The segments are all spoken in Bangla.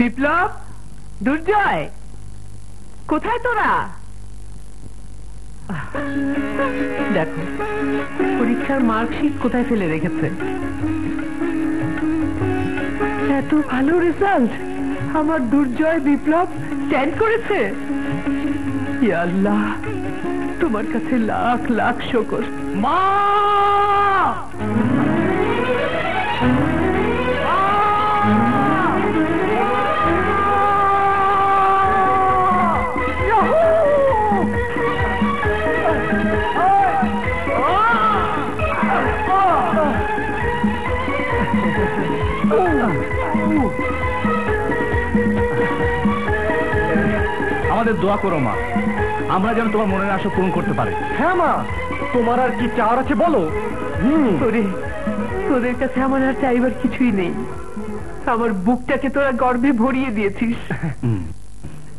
বিপ্লব, দুর্জয়, কোথায় তোরা? দেখো পরীক্ষার মার্কশিট কোথায় ফেলে রেখেছে। এত ভালো রেজাল্ট আমার দুর্জয় বিপ্লব স্ট্যান্ড করেছে। ইয়া আল্লাহ, তোমার কাছে লাখ লাখ শুকর। মা, আমাদের দোয়া করো মা, আমরা যেন তোমার মনের আশা পূরণ করতে পারি। হ্যাঁ মা, তোমার আর কি চাওয়ার আছে বলো। তোদের কাছে আমার আর চাইবার কিছুই নেই। আমার বুকটাকে তোরা গর্বে ভরিয়ে দিয়েছিস।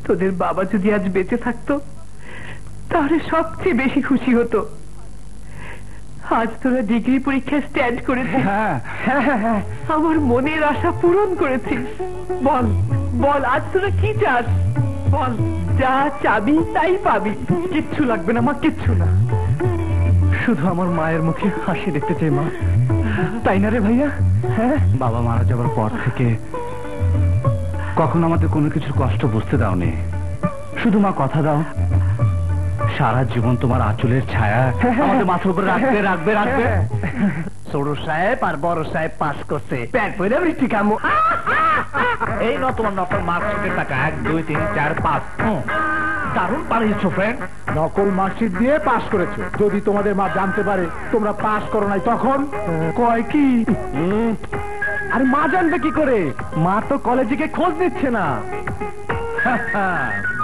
তোদের বাবা যদি আজ বেঁচে থাকতো তাহলে সবচেয়ে বেশি খুশি হতো। আজ তোরা ডিগ্রি পরীক্ষায় স্ট্যান্ড করেছিস, আমার মনের আশা পূরণ করেছিস। বল বল, আজ তোরা কি চাস বল। যা চাবি তাই পাবি। কিচ্ছু লাগবে না মা, কিচ্ছু না। শুধু আমার মায়ের মুখে হাসি দেখতে চাই মা, তাই না রে ভাইয়া? হ্যাঁ, বাবা মারা যাবার পর থেকে কখনো আমাদের কোনো কিছুর কষ্ট বুঝতে দাওনি। শুধু মা কথা দাও, সারা জীবন তোমার আঁচলের ছায়া আমাদের মাথার উপর রাখবে রাখবে রাখবে। ছোট সাহেব আর বড় সাহেব পাস করছে, প্যাট পরে বৃষ্টি কামো। এই ন তোমার নকল মার্কশিটের টাকা 1 2 3 4 5। দারুণ পারিয়েছো ফ্রেন্ড। নকল মার্কশিট দিয়ে পাস করেছো। যদি তোমাদের মা জানতে পারে তোমরা পাস করো নাই তখন কয় কি? আরে মা জানবে কি করে? মা তো কলেজে গিয়ে খোঁজ নিচ্ছে না।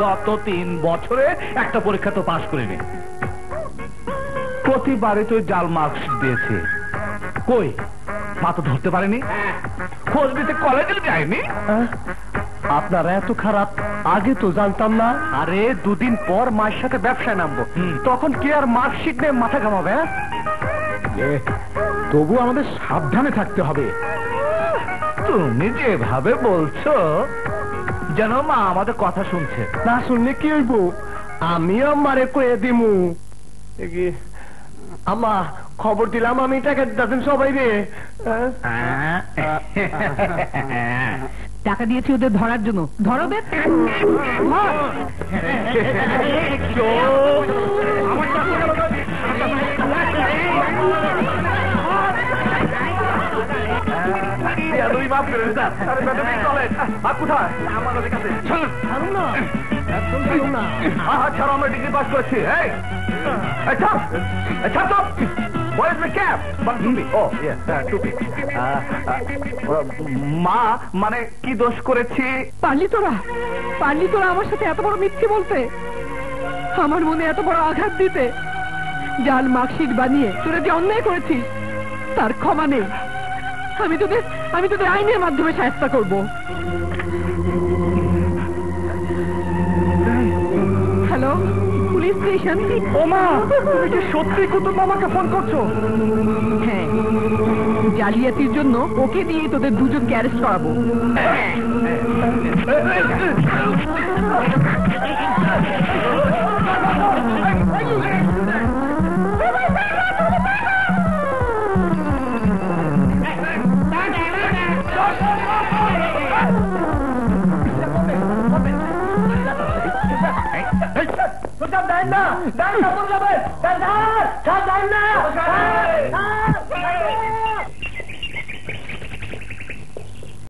গত 3 বছরে একটা পরীক্ষা তো পাস করিনি। প্রতিবারে তো জাল মার্কশিট দিয়েছে। কই মা তো ধরতে পারেনি, খোঁজ নিতে কলেজে যায়নি। আপনারা এত খারাপ, আগে তো জানতাম না। আরে 2 দিন পর মায়ের সাথে ব্যবসায় নামবো, তখন কে আর মার্কশিট নিয়ে মাথা ঘামাবে? তবু আমাদের সাবধানে থাকতে হবে। তুমি যেভাবে বলছো যেন মা আমাদের কথা শুনছে। না শুনলে কি হইব? আমিও মারে কয়ে দিমু। আমা খবর দিলাম আমি টাকা দিতেছেন সবাই রে। টাকা দিয়েছি ওদের ধরার জন্য। ধরো বে। আমরা ডিগ্রি পাস করেছি। মা মানে কি দোষ করেছি? পারলি তোরা আমার সাথে এত বড় মিথ্যে বলতে, আমার মনে এত বড় আঘাত দিতে। জাল মার্কশিট বানিয়ে তোরা যে অন্যায় করেছিস তার ক্ষমা নেই। আমি তোদের আইনের মাধ্যমে শায়েস্তা করব। Hello, police station. ওমা, তুমি কি সত্যি কুতুব মামাকে ফোন করছো? হ্যাঁ, জালিয়াতির জন্য ওকে দিয়ে তোদের দুজনকে অ্যারেস্ট করাবো। দেন না, দেন না,